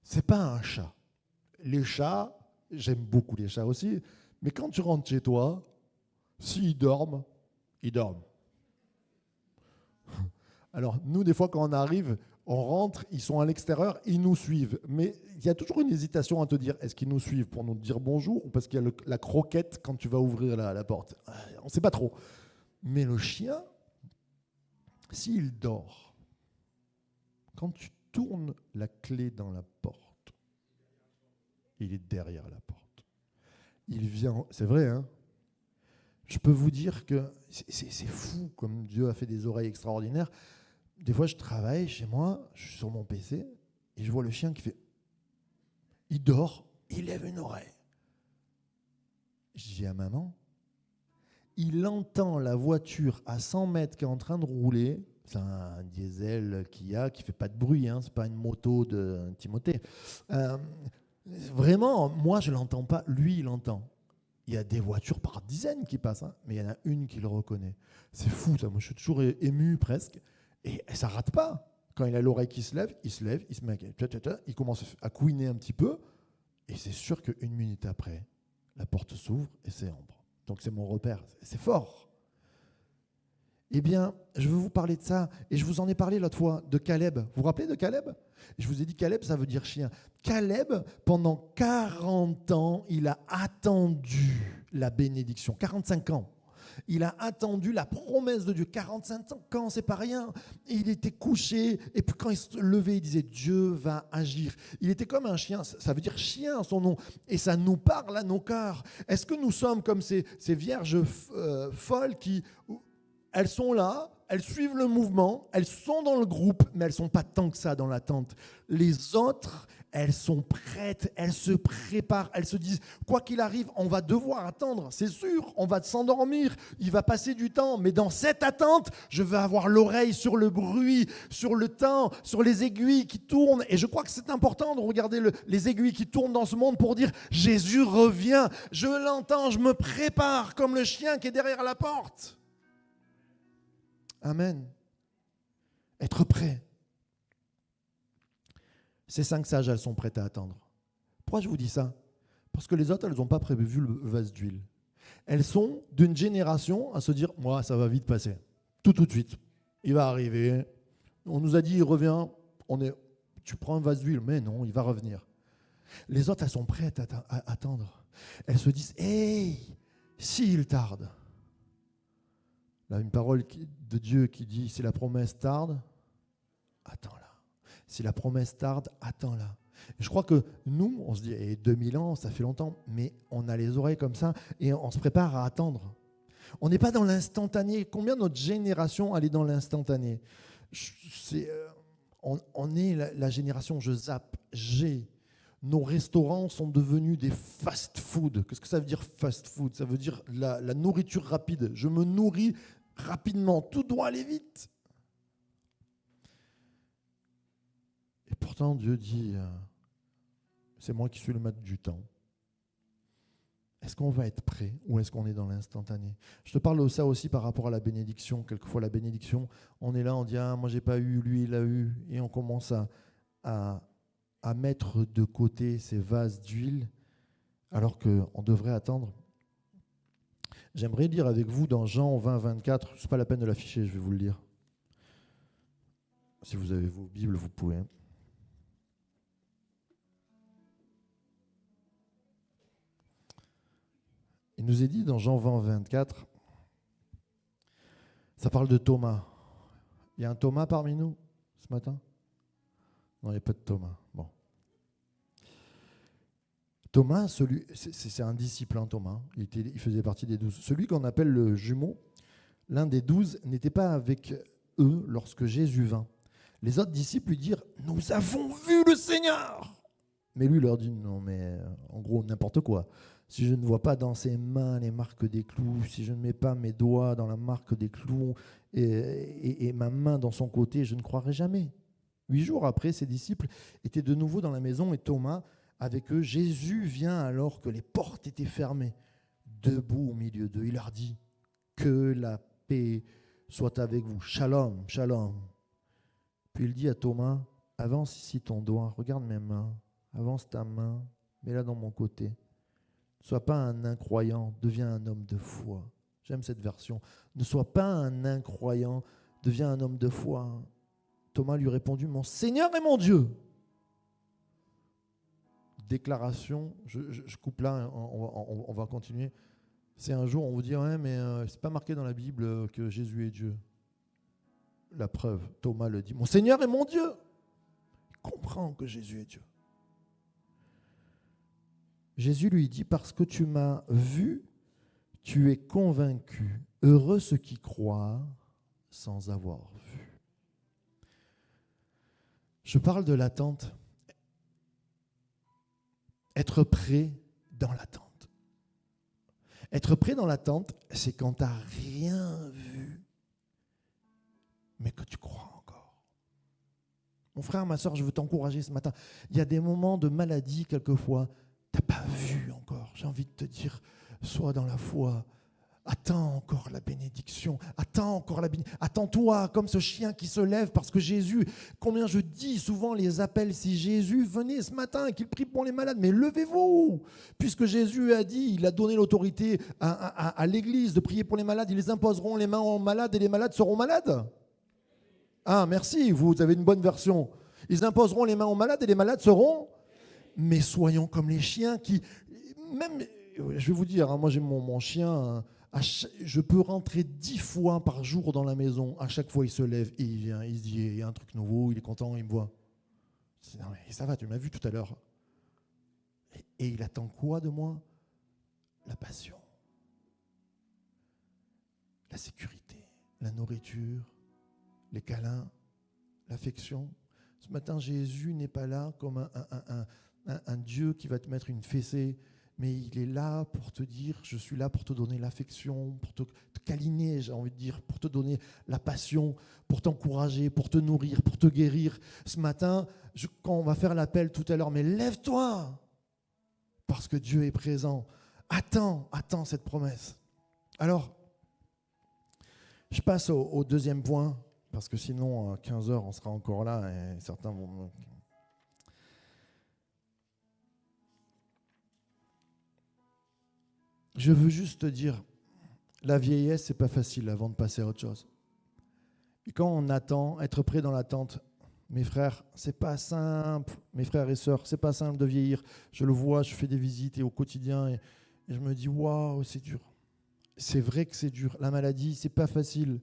c'est pas un chat. Les chats, j'aime beaucoup les chats aussi, mais quand tu rentres chez toi, s'ils dorment, ils dorment. Alors, nous, des fois, quand on arrive, on rentre, ils sont à l'extérieur, ils nous suivent. Mais il y a toujours une hésitation à te dire, est-ce qu'ils nous suivent pour nous dire bonjour ou parce qu'il y a la croquette quand tu vas ouvrir la porte? On ne sait pas trop. Mais le chien, s'il dort, quand tu tournes la clé dans la porte, il est derrière la porte. Il vient, c'est vrai, hein? Je peux vous dire que c'est fou comme Dieu a fait des oreilles extraordinaires. Des fois, je travaille chez moi, je suis sur mon PC, et je vois le chien qui fait... Il dort, il lève une oreille. Je dis à maman, il entend la voiture à 100 mètres qui est en train de rouler. C'est un diesel qui ne fait pas de bruit, hein, ce n'est pas une moto de Timothée. Vraiment, moi, je ne l'entends pas, lui, il l'entend. Il y a des voitures par dizaines qui passent, hein, mais il y en a une qui le reconnaît. C'est fou, ça. Moi, je suis toujours ému presque. Et ça ne rate pas. Quand il a l'oreille qui se lève, il se met, il commence à couiner un petit peu. Et c'est sûr qu'une minute après, la porte s'ouvre et c'est Ambre. Donc c'est mon repère. C'est fort. Eh bien, je veux vous parler de ça. Et je vous en ai parlé l'autre fois, de Caleb. Vous vous rappelez de Caleb ? Je vous ai dit Caleb, ça veut dire chien. Caleb, pendant 40 ans, il a attendu la bénédiction. 45 ans. Il a attendu la promesse de Dieu. 45 ans, c'est pas rien. Et il était couché. Et puis quand il se levait, il disait Dieu va agir. Il était comme un chien. Ça veut dire chien, son nom. Et ça nous parle à nos cœurs. Est-ce que nous sommes comme ces vierges folles qui... Elles sont là, elles suivent le mouvement, elles sont dans le groupe, mais elles ne sont pas tant que ça dans l'attente. Les autres, elles sont prêtes, elles se préparent, elles se disent, quoi qu'il arrive, on va devoir attendre, c'est sûr, on va s'endormir, il va passer du temps, mais dans cette attente, je veux avoir l'oreille sur le bruit, sur le temps, sur les aiguilles qui tournent. Et je crois que c'est important de regarder les aiguilles qui tournent dans ce monde pour dire, Jésus revient, je l'entends, je me prépare comme le chien qui est derrière la porte. Amen. Être prêt. Ces 5 sages, elles sont prêtes à attendre. Pourquoi je vous dis ça ? Parce que les autres, elles n'ont pas prévu le vase d'huile. Elles sont d'une génération à se dire, moi, ça va vite passer. Tout de suite. Il va arriver. On nous a dit, il revient. Tu prends un vase d'huile. Mais non, il va revenir. Les autres, elles sont prêtes à attendre. Elles se disent, hey, s'il tarde. Là, une parole de Dieu qui dit, si la promesse tarde, attends-la. Si la promesse tarde, attends-la. Et je crois que nous, on se dit, 2000 ans, ça fait longtemps, mais on a les oreilles comme ça et on se prépare à attendre. On n'est pas dans l'instantané. Combien notre génération elle est dans l'instantané ? On est la génération, je zappe, nos restaurants sont devenus des fast-food. Qu'est-ce que ça veut dire fast-food ? Ça veut dire la nourriture rapide. Je me nourris rapidement. Tout doit aller vite. Et pourtant, Dieu dit, c'est moi qui suis le maître du temps. Est-ce qu'on va être prêt ou est-ce qu'on est dans l'instantané ? Je te parle de ça aussi par rapport à la bénédiction. Quelquefois, la bénédiction, on est là, on dit, moi, j'ai pas eu, lui, il a eu. Et on commence à mettre de côté ces vases d'huile alors qu'on devrait attendre. J'aimerais lire avec vous dans Jean 20, 24, ce n'est pas la peine de l'afficher, je vais vous le lire. Si vous avez vos Bibles, vous pouvez. Il nous est dit dans Jean 20, 24, ça parle de Thomas. Il y a un Thomas parmi nous ce matin ? Non, il n'y a pas de Thomas. Bon. Thomas, c'est un disciple, hein, Thomas. Il faisait partie des 12. Celui qu'on appelle le jumeau, l'un des 12, n'était pas avec eux lorsque Jésus vint. Les autres disciples lui dirent « Nous avons vu le Seigneur !» Mais lui leur dit « Non, mais en gros, n'importe quoi. Si je ne vois pas dans ses mains les marques des clous, si je ne mets pas mes doigts dans la marque des clous et ma main dans son côté, je ne croirai jamais. » 8 jours après, ses disciples étaient de nouveau dans la maison et Thomas avec eux. Jésus vient alors que les portes étaient fermées, debout au milieu d'eux. Il leur dit « Que la paix soit avec vous. Shalom, shalom. » Puis il dit à Thomas « Avance ici ton doigt, regarde mes mains. Avance ta main, mets-la dans mon côté. Ne sois pas un incroyant, deviens un homme de foi. » J'aime cette version. « Ne sois pas un incroyant, deviens un homme de foi. » Thomas lui répondit « Mon Seigneur et mon Dieu. » Déclaration, je coupe là, on va continuer. C'est un jour, on vous dit, ouais, mais c'est pas marqué dans la Bible que Jésus est Dieu. La preuve, Thomas le dit, mon Seigneur et mon Dieu. comprend que Jésus est Dieu. Jésus lui dit, parce que tu m'as vu, tu es convaincu. Heureux ceux qui croient sans avoir vu. Je parle de l'attente. Être prêt dans l'attente. Être prêt dans l'attente, c'est quand tu n'as rien vu, mais que tu crois encore. Mon frère, ma soeur, je veux t'encourager ce matin. Il y a des moments de maladie, quelquefois, tu n'as pas vu encore. J'ai envie de te dire, sois dans la foi. Attends encore la bénédiction. Attends-toi comme ce chien qui se lève parce que Jésus, combien je dis souvent les appels, si Jésus venait ce matin et qu'il prie pour les malades, mais levez-vous. Puisque Jésus a dit, il a donné l'autorité à l'Église de prier pour les malades, ils imposeront les mains aux malades et les malades seront malades. Ah, merci, vous avez une bonne version. Ils imposeront les mains aux malades et les malades seront. Mais soyons comme les chiens qui, même, je vais vous dire, moi j'ai mon chien, je peux rentrer 10 fois par jour dans la maison. À chaque fois, il se lève et il vient. Il se dit, il y a un truc nouveau, il est content, il me voit. Je dis, non, mais ça va, tu m'as vu tout à l'heure. Et il attend quoi de moi? La passion, la sécurité, la nourriture, les câlins, l'affection. Ce matin, Jésus n'est pas là comme un Dieu qui va te mettre une fessée, mais il est là pour te dire, je suis là pour te donner l'affection, pour te câliner, j'ai envie de dire, pour te donner la passion, pour t'encourager, pour te nourrir, pour te guérir. Ce matin, quand on va faire l'appel tout à l'heure, mais lève-toi, parce que Dieu est présent. Attends cette promesse. Alors, je passe au deuxième point, parce que sinon, à 15h, on sera encore là, et certains vont... Je veux juste te dire, la vieillesse, c'est pas facile avant de passer à autre chose. Et quand on attend, être prêt dans l'attente, mes frères, c'est pas simple, mes frères et sœurs, c'est pas simple de vieillir. Je le vois, je fais des visites et au quotidien, et je me dis, waouh, c'est dur. C'est vrai que c'est dur. La maladie, c'est pas facile.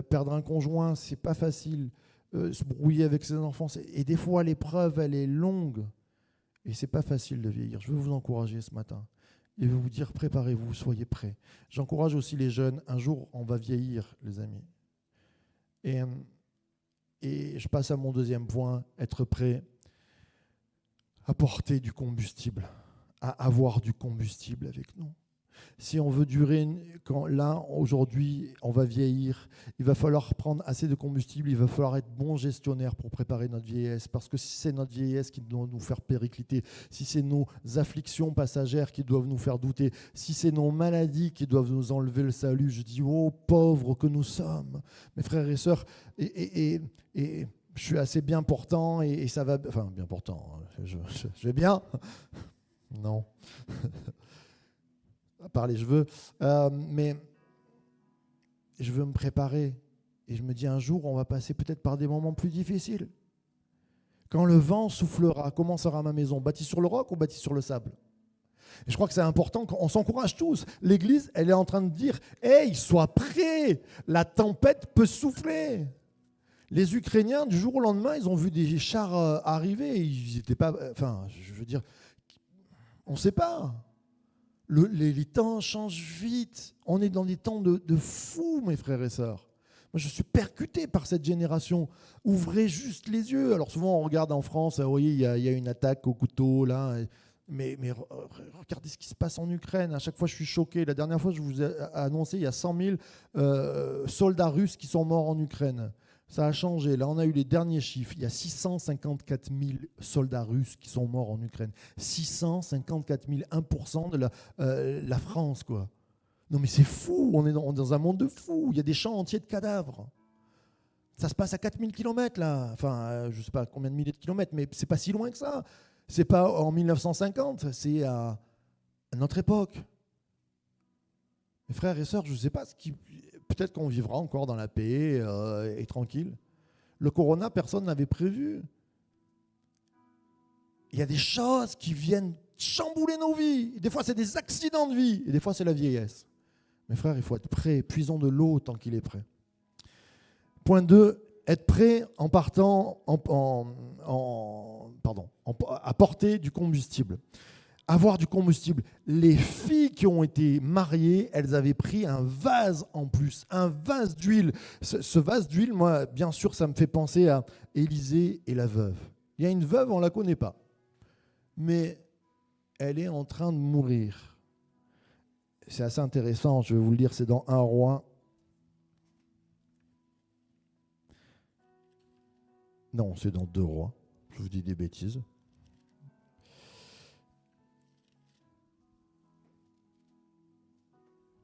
Perdre un conjoint, c'est pas facile. Se brouiller avec ses enfants, et des fois, l'épreuve, elle est longue. Et c'est pas facile de vieillir. Je veux vous encourager ce matin. Et je vais vous dire, préparez-vous, soyez prêts. J'encourage aussi les jeunes. Un jour, on va vieillir, les amis. Et je passe à mon deuxième point, être prêt à porter du combustible, à avoir du combustible avec nous. Si on veut durer, aujourd'hui, on va vieillir, il va falloir prendre assez de combustible, il va falloir être bon gestionnaire pour préparer notre vieillesse. Parce que si c'est notre vieillesse qui doit nous faire péricliter, si c'est nos afflictions passagères qui doivent nous faire douter, si c'est nos maladies qui doivent nous enlever le salut, je dis, oh pauvres que nous sommes, mes frères et sœurs, et je suis assez bien portant et ça va, enfin bien portant, je vais bien, non. À part les cheveux, mais je veux me préparer. Et je me dis, un jour, on va passer peut-être par des moments plus difficiles. Quand le vent soufflera, comment sera ma maison? Bâtie sur le roc ou bâtie sur le sable? Et je crois que c'est important, on s'encourage tous. L'Église, elle est en train de dire, hey, sois prêt, la tempête peut souffler. Les Ukrainiens, du jour au lendemain, ils ont vu des chars arriver. Ils n'étaient pas, enfin, je veux dire, on ne sait pas. Les temps changent vite. On est dans des temps de fous, mes frères et sœurs. Moi, je suis percuté par cette génération. Ouvrez juste les yeux. Alors souvent, on regarde en France, vous voyez, il y a une attaque au couteau, là. Mais regardez ce qui se passe en Ukraine. À chaque fois, je suis choqué. La dernière fois, je vous ai annoncé, il y a 100 000 soldats russes qui sont morts en Ukraine. Ça a changé. Là, on a eu les derniers chiffres. Il y a 654 000 soldats russes qui sont morts en Ukraine. 654 000, 1% de la France, quoi. Non, mais c'est fou. On est dans un monde de fous. Il y a des champs entiers de cadavres. Ça se passe à 4000 km, là. Enfin, je ne sais pas combien de milliers de kilomètres, mais c'est pas si loin que ça. C'est pas en 1950, c'est à notre époque. Mes frères et sœurs, je ne sais pas ce qui... Peut-être qu'on vivra encore dans la paix et tranquille. Le corona, personne n'avait prévu. Il y a des choses qui viennent chambouler nos vies. Des fois, c'est des accidents de vie. Et des fois, c'est la vieillesse. Mes frères, il faut être prêt. Puisons de l'eau tant qu'il est prêt. Point 2, être prêt en partant à porter du combustible. Avoir du combustible. Les filles qui ont été mariées, elles avaient pris un vase en plus, un vase d'huile. Ce vase d'huile, moi, bien sûr, ça me fait penser à Élisée et la veuve. Il y a une veuve, on ne la connaît pas, mais elle est en train de mourir. C'est assez intéressant, je vais vous le dire, c'est dans 1 Roi. Non, c'est dans 2 Rois. Je vous dis des bêtises.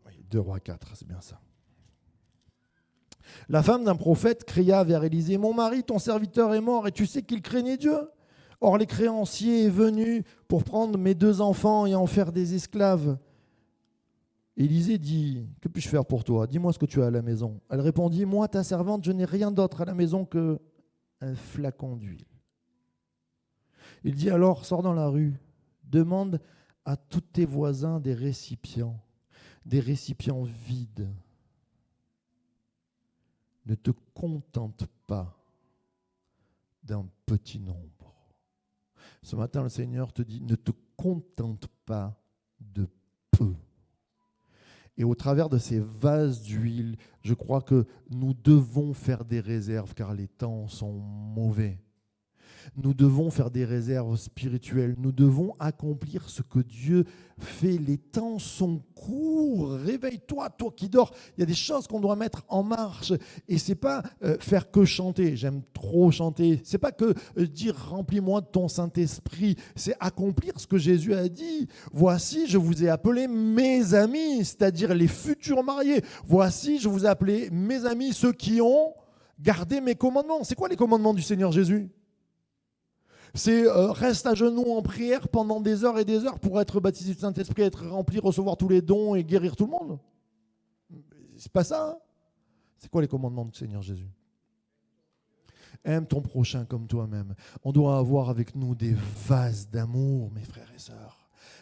Oui, 2 Rois 4, c'est bien ça. La femme d'un prophète cria vers Élisée, « Mon mari, ton serviteur est mort, et tu sais qu'il craignait Dieu. Or, les créanciers est venu pour prendre mes 2 enfants et en faire des esclaves. » Élisée dit, « Que puis-je faire pour toi? Dis-moi ce que tu as à la maison. » Elle répondit, « Moi, ta servante, je n'ai rien d'autre à la maison que un flacon d'huile. » Il dit alors, « Sors dans la rue, demande à tous tes voisins des récipients vides. Ne te contente pas d'un petit nombre. » Ce matin, le Seigneur te dit, ne te contente pas de peu. Et au travers de ces vases d'huile, je crois que nous devons faire des réserves car les temps sont mauvais. Nous devons faire des réserves spirituelles. Nous devons accomplir ce que Dieu fait. Les temps sont courts. Réveille-toi, toi qui dors. Il y a des choses qu'on doit mettre en marche. Et ce n'est pas faire que chanter. J'aime trop chanter. Ce n'est pas que dire « remplis-moi de ton Saint-Esprit ». C'est accomplir ce que Jésus a dit. « Voici, je vous ai appelés mes amis », c'est-à-dire les futurs mariés. « Voici, je vous ai appelés mes amis, ceux qui ont gardé mes commandements ». C'est quoi les commandements du Seigneur Jésus ? C'est reste à genoux en prière pendant des heures et des heures pour être baptisé du Saint-Esprit, être rempli, recevoir tous les dons et guérir tout le monde. C'est pas ça. Hein. C'est quoi les commandements du Seigneur Jésus? Aime ton prochain comme toi-même. On doit avoir avec nous des vases d'amour, mes frères et sœurs.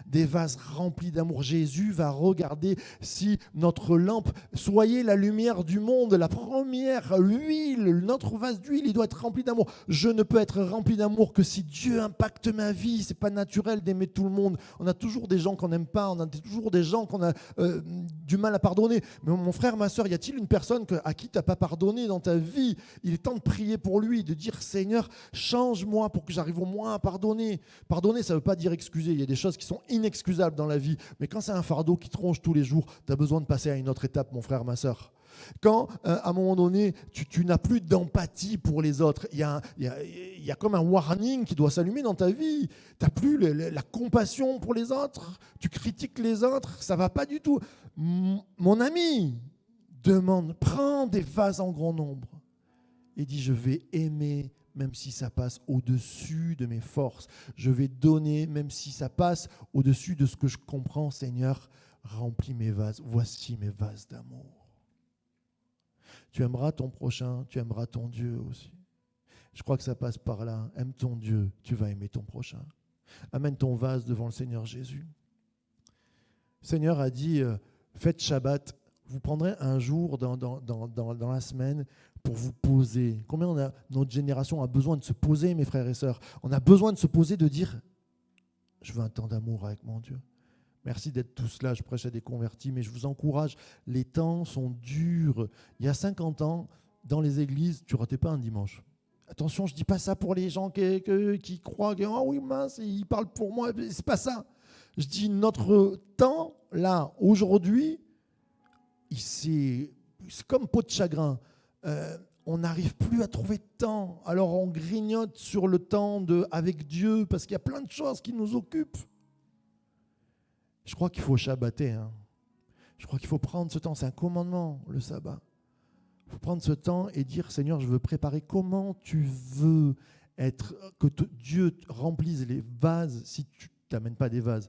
Des vases remplis d'amour. Jésus va regarder si notre lampe, soyez la lumière du monde, la première, l'huile, notre vase d'huile, il doit être rempli d'amour. Je ne peux être rempli d'amour que si Dieu impacte ma vie. C'est pas naturel d'aimer tout le monde. On a toujours des gens qu'on n'aime pas, on a toujours des gens qu'on a du mal à pardonner. Mais mon frère, ma soeur, y a-t-il une personne à qui tu n'as pas pardonné dans ta vie? Il est temps de prier pour lui, de dire Seigneur, change-moi pour que j'arrive au moins à pardonner. Pardonner, ça ne veut pas dire excuser. Il y a des choses qui sont inexcusables dans la vie. Mais quand c'est un fardeau qui te ronge tous les jours, tu as besoin de passer à une autre étape, mon frère, ma soeur. Quand, à un moment donné, tu n'as plus d'empathie pour les autres, il y a comme un warning qui doit s'allumer dans ta vie. Tu n'as plus la compassion pour les autres, tu critiques les autres, ça ne va pas du tout. Mon ami demande, prends des vases en grand nombre et dis, je vais aimer même si ça passe au-dessus de mes forces. Je vais donner, même si ça passe au-dessus de ce que je comprends. Seigneur, remplis mes vases. Voici mes vases d'amour. Tu aimeras ton prochain, tu aimeras ton Dieu aussi. Je crois que ça passe par là. Aime ton Dieu, tu vas aimer ton prochain. Amène ton vase devant le Seigneur Jésus. Le Seigneur a dit, faites Shabbat. Vous prendrez un jour dans la semaine pour vous poser. Combien notre génération a besoin de se poser, mes frères et sœurs? On a besoin de se poser, de dire, je veux un temps d'amour avec mon Dieu. Merci d'être tous là, je prêche à des convertis, mais je vous encourage, les temps sont durs. Il y a 50 ans, dans les églises, tu ne ratais pas un dimanche. Attention, je ne dis pas ça pour les gens qui croient que oh oui, mince, ils parlent pour moi. C'est pas ça. Je dis notre temps, là, aujourd'hui, c'est comme peau de chagrin. On n'arrive plus à trouver de temps. Alors on grignote sur le temps avec Dieu parce qu'il y a plein de choses qui nous occupent. Je crois qu'il faut shabbater. Hein. Je crois qu'il faut prendre ce temps. C'est un commandement, le sabbat. Il faut prendre ce temps et dire, Seigneur, je veux préparer comment tu veux que Dieu remplisse les vases si tu n'amènes pas des vases.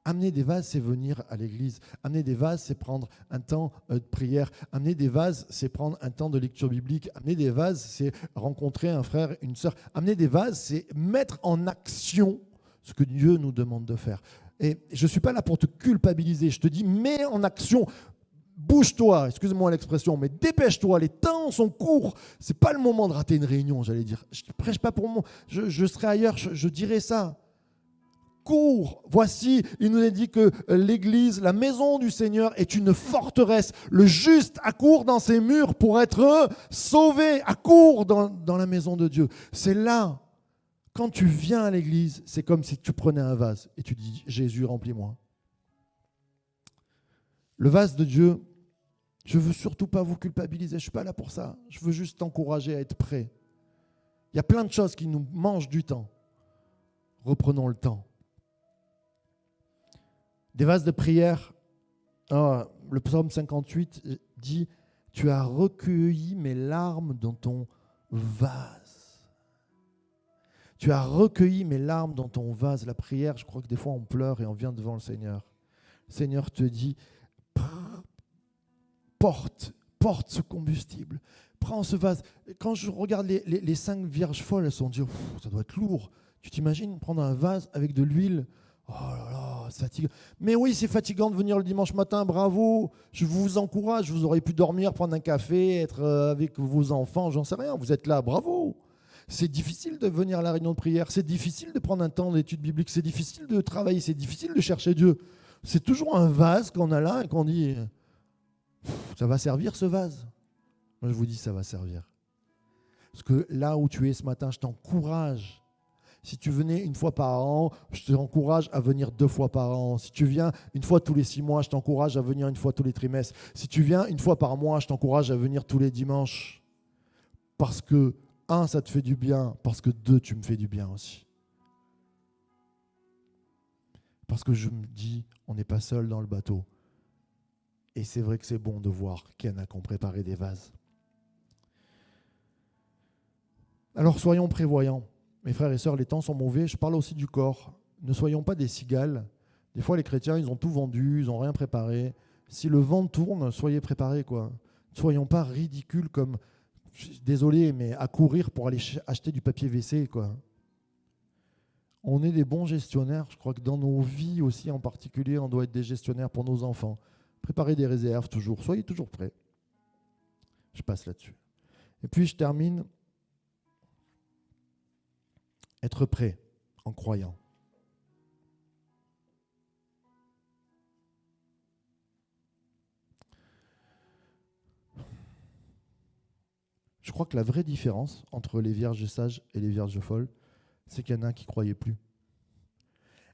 Amener des vases, c'est venir à l'église. Amener des vases, c'est prendre un temps de prière. Amener des vases, c'est prendre un temps de lecture biblique. Amener des vases, c'est rencontrer un frère, une sœur. Amener des vases, c'est mettre en action ce que Dieu nous demande de faire. Et je ne suis pas là pour te culpabiliser. Je te dis, mets en action. bouge-toi, excuse-moi l'expression, mais dépêche-toi, les temps sont courts. C'est pas le moment de rater une réunion, j'allais dire. Je ne prêche pas pour moi, je serai ailleurs, je dirais ça. Cours. Voici, il nous a dit que l'église, la maison du Seigneur est une forteresse. Le juste accourt dans ses murs pour être sauvé, accourt dans la maison de Dieu. C'est là, quand tu viens à l'église, c'est comme si tu prenais un vase et tu dis, Jésus, remplis-moi. Le vase de Dieu, je ne veux surtout pas vous culpabiliser, je ne suis pas là pour ça. Je veux juste t'encourager à être prêt. Il y a plein de choses qui nous mangent du temps. Reprenons le temps. Des vases de prière, le psaume 58 dit « Tu as recueilli mes larmes dans ton vase. » Tu as recueilli mes larmes dans ton vase. La prière, je crois que des fois on pleure et on vient devant le Seigneur. Le Seigneur te dit « Porte ce combustible. Prends ce vase. » Quand je regarde les 5 vierges folles, elles se sont dit « Ça doit être lourd. » Tu t'imagines prendre un vase avec de l'huile? Oh là là, c'est fatigant. Mais oui, c'est fatigant de venir le dimanche matin, bravo. Je vous encourage, vous aurez pu dormir, prendre un café, être avec vos enfants, j'en sais rien. Vous êtes là, bravo. C'est difficile de venir à la réunion de prière, c'est difficile de prendre un temps d'étude biblique, c'est difficile de travailler, c'est difficile de chercher Dieu. C'est toujours un vase qu'on a là et qu'on dit, ça va servir ce vase. Moi je vous dis, ça va servir. Parce que là où tu es ce matin, je t'encourage. Si tu venais une fois par an, je t'encourage à venir 2 fois par an. Si tu viens une fois tous les 6 mois, je t'encourage à venir une fois tous les trimestres. Si tu viens une fois par mois, je t'encourage à venir tous les dimanches. Parce que, 1, ça te fait du bien. Parce que 2, tu me fais du bien aussi. Parce que je me dis, on n'est pas seul dans le bateau. Et c'est vrai que c'est bon de voir qu'il y en a qui ont préparé des vases. Alors soyons prévoyants. Mes frères et sœurs, les temps sont mauvais. Je parle aussi du corps. Ne soyons pas des cigales. Des fois, les chrétiens, ils ont tout vendu, ils n'ont rien préparé. Si le vent tourne, soyez préparés, quoi. Ne soyons pas ridicules comme, désolé, mais à courir pour aller acheter du papier WC, quoi. On est des bons gestionnaires. Je crois que dans nos vies aussi, en particulier, on doit être des gestionnaires pour nos enfants. Préparez des réserves toujours. Soyez toujours prêts. Je passe là-dessus. Et puis, je termine. Être prêt en croyant. Je crois que la vraie différence entre les vierges sages et les vierges folles, c'est qu'il y en a qui ne croyaient plus.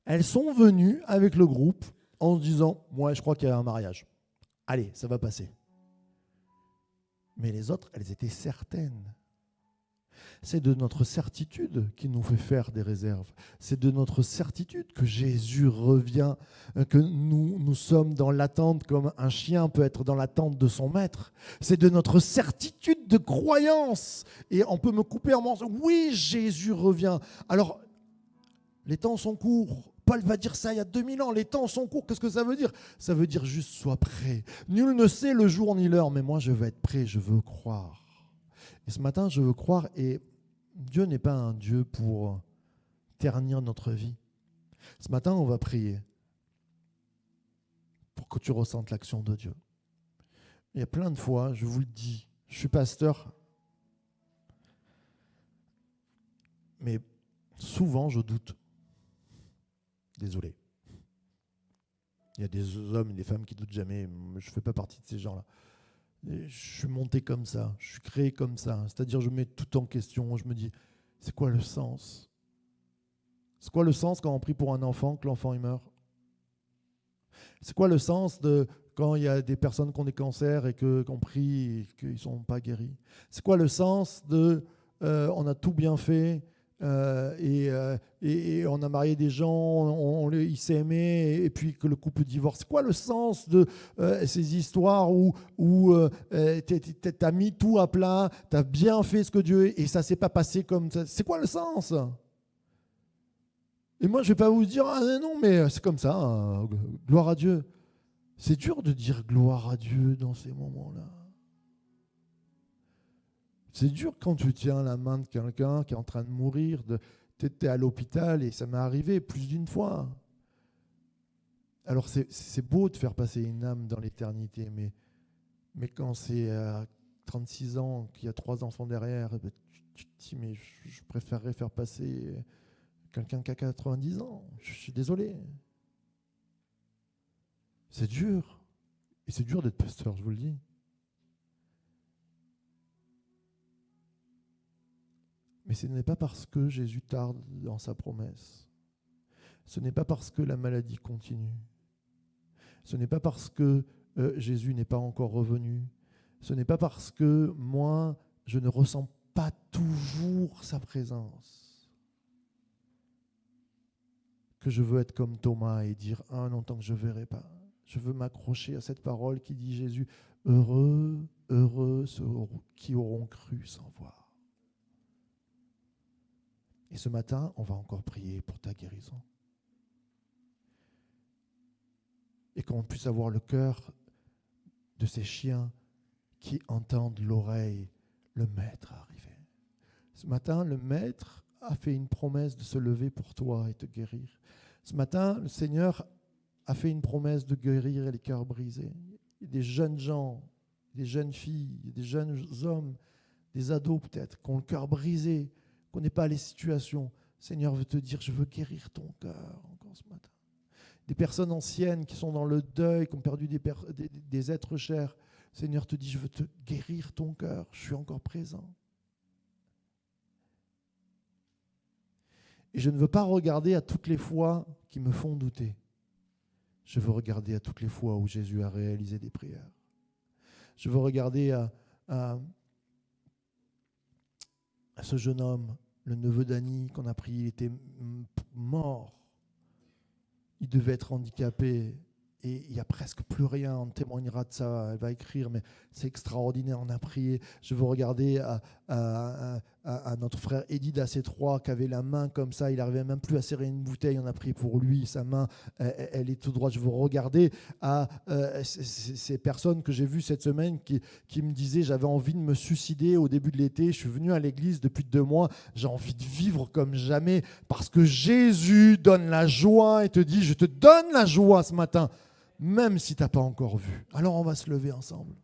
Elles sont venues avec le groupe en se disant « Moi, je crois qu'il y a un mariage. Allez, ça va passer. » Mais les autres, elles étaient certaines. C'est de notre certitude qui nous fait faire des réserves. C'est de notre certitude que Jésus revient, que nous sommes dans l'attente comme un chien peut être dans l'attente de son maître. C'est de notre certitude de croyance. Et on peut me couper en morceaux. Oui, Jésus revient. Alors, les temps sont courts. Paul va dire ça il y a 2000 ans. Les temps sont courts. Qu'est-ce que ça veut dire? Ça veut dire juste sois prêt. Nul ne sait le jour ni l'heure, mais moi je veux être prêt, je veux croire. Et ce matin, je veux croire, et Dieu n'est pas un Dieu pour ternir notre vie. Ce matin, on va prier pour que tu ressentes l'action de Dieu. Il y a plein de fois, je vous le dis, je suis pasteur, mais souvent je doute. Désolé. Il y a des hommes et des femmes qui doutent jamais. Je ne fais pas partie de ces gens-là. Je suis monté comme ça, je suis créé comme ça. C'est-à-dire, je mets tout en question. Je me dis, c'est quoi le sens? C'est quoi le sens quand on prie pour un enfant, que l'enfant il meurt? C'est quoi le sens de quand il y a des personnes qui ont des cancers et qu'on prie et qu'ils ne sont pas guéris? C'est quoi le sens de on a tout bien fait et on a marié des gens, ils s'aimaient et puis que le couple divorce? C'est quoi le sens de ces histoires où tu as mis tout à plat, tu as bien fait ce que Dieu et ça ne s'est pas passé comme ça? C'est quoi le sens? Et moi, je ne vais pas vous dire, ah non, mais c'est comme ça, hein, gloire à Dieu. C'est dur de dire gloire à Dieu dans ces moments-là. C'est dur quand tu tiens la main de quelqu'un qui est en train de mourir, tu étais à l'hôpital et ça m'est arrivé plus d'une fois. Alors c'est beau de faire passer une âme dans l'éternité, mais Mais quand c'est à 36 ans, qu'il y a 3 enfants derrière, ben, tu te dis, mais je préférerais faire passer quelqu'un qui a 90 ans. Je suis désolé. C'est dur. Et c'est dur d'être pasteur, je vous le dis. Mais ce n'est pas parce que Jésus tarde dans sa promesse. Ce n'est pas parce que la maladie continue. Ce n'est pas parce que Jésus n'est pas encore revenu. Ce n'est pas parce que moi, je ne ressens pas toujours sa présence que je veux être comme Thomas et dire « Ah non, tant que je ne verrai pas ». Je veux m'accrocher à cette parole qui dit Jésus « Heureux, heureux ceux qui auront cru sans voir ». Et ce matin, on va encore prier pour ta guérison. Et qu'on puisse avoir le cœur de ces chiens qui entendent l'oreille, le maître arriver. Ce matin, le maître a fait une promesse de se lever pour toi et te guérir. Ce matin, le Seigneur a fait une promesse de guérir les cœurs brisés. Il y a des jeunes gens, des jeunes filles, des jeunes hommes, des ados peut-être, qui ont le cœur brisé, qui ne connaissent pas les situations. Le Seigneur veut te dire, je veux guérir ton cœur encore ce matin. Des personnes anciennes qui sont dans le deuil, qui ont perdu des êtres chers. Le Seigneur te dit, je veux te guérir ton cœur, je suis encore présent. Et je ne veux pas regarder à toutes les fois qui me font douter. Je veux regarder à toutes les fois où Jésus a réalisé des prières. Je veux regarder à ce jeune homme, le neveu d'Annie qu'on a pris, il était mort. Il devait être handicapé et il n'y a presque plus rien. On témoignera de ça, elle va écrire, mais c'est extraordinaire, on a prié. Je veux regarder à notre frère Eddie d'AC3 qui avait la main comme ça, il n'arrivait même plus à serrer une bouteille, on a prié pour lui, sa main, elle est tout droite. Je veux regarder à ces personnes que j'ai vues cette semaine qui me disaient, j'avais envie de me suicider au début de l'été, je suis venu à l'église depuis 2 mois, j'ai envie de vivre comme jamais, parce que Jésus donne la joie et te dit, je te donne la joie ce matin, même si tu n'as pas encore vu. Alors on va se lever ensemble.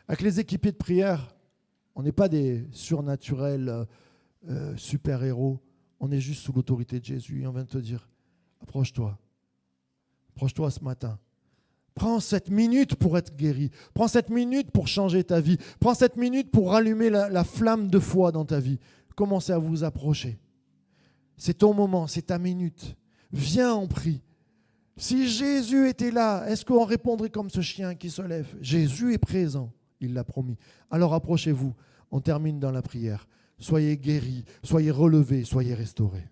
Avec les équipiers de prière, on n'est pas des surnaturels super-héros. On est juste sous l'autorité de Jésus et on vient de te dire, approche-toi. Approche-toi ce matin. Prends 7 minutes pour être guéri. Prends 7 minutes pour changer ta vie. Prends 7 minutes pour rallumer la flamme de foi dans ta vie. Commencez à vous approcher. C'est ton moment, c'est ta minute. Viens, on prie. Si Jésus était là, est-ce qu'on répondrait comme ce chien qui se lève? Jésus est présent, il l'a promis. Alors approchez-vous, on termine dans la prière. Soyez guéris, soyez relevés, soyez restaurés.